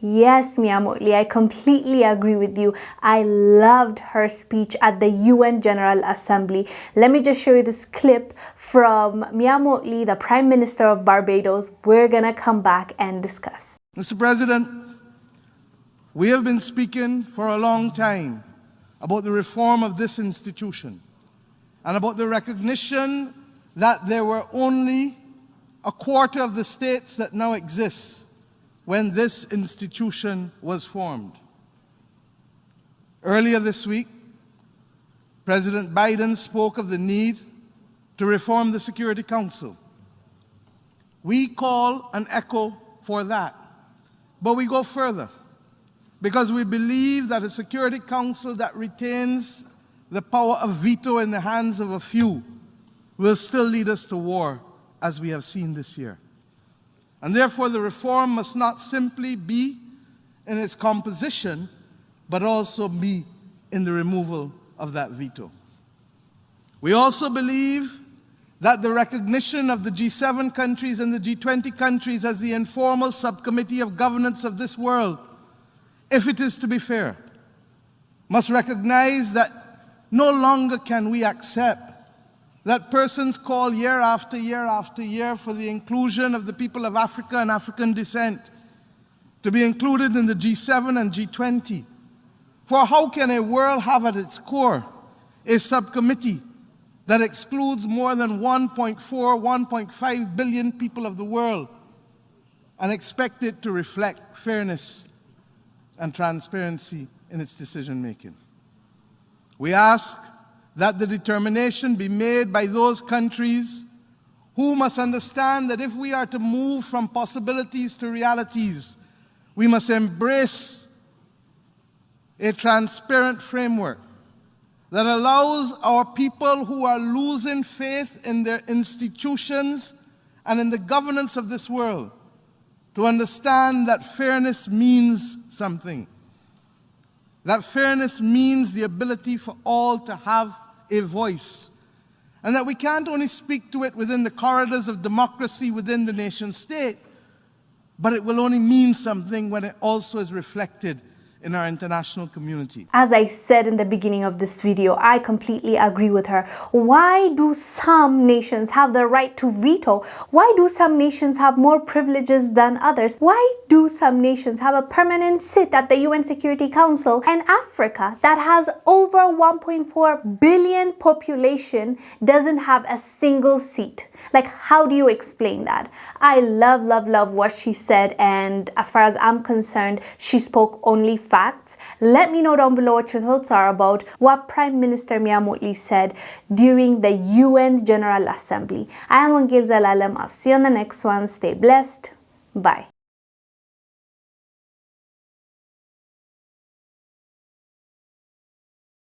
Yes, Mottley, I completely agree with you. I loved her speech at the UN General Assembly. Let me just show you this clip from Mottley, the Prime Minister of Barbados. We're gonna come back and discuss. Mr. President, we have been speaking for a long time about the reform of this institution and about the recognition that there were only a quarter of the states that now exist when this institution was formed. Earlier this week, President Biden spoke of the need to reform the Security Council. We call and echo for that, but we go further because we believe that a Security Council that retains the power of veto in the hands of a few will still lead us to war, as we have seen this year. And therefore, the reform must not simply be in its composition, but also be in the removal of that veto. We also believe that the recognition of the G7 countries and the G20 countries as the informal subcommittee of governance of this world, if it is to be fair, must recognize that no longer can we accept that persons call year after year after year for the inclusion of the people of Africa and African descent to be included in the G7 and G20. For how can a world have at its core a subcommittee that excludes more than 1.4, 1.5 billion people of the world and expect it to reflect fairness and transparency in its decision making? We ask that the determination be made by those countries who must understand that if we are to move from possibilities to realities, we must embrace a transparent framework that allows our people who are losing faith in their institutions and in the governance of this world to understand that fairness means something. That fairness means the ability for all to have a voice, and that we can't only speak to it within the corridors of democracy within the nation state, but it will only mean something when it also is reflected in our international community. As I said in the beginning of this video, I completely agree with her. Why do some nations have the right to veto? Why do some nations have more privileges than others? Why do some nations have a permanent seat at the UN Security Council, and Africa, that has over 1.4 billion population, doesn't have a single seat? Like, how do you explain that? I love what she said, and as far as I'm concerned, she spoke only facts. Let me know down below what your thoughts are about what Prime Minister Mottley said during the UN General Assembly. I am Wongel Zelalem. I'll see you on the next one. Stay blessed. Bye.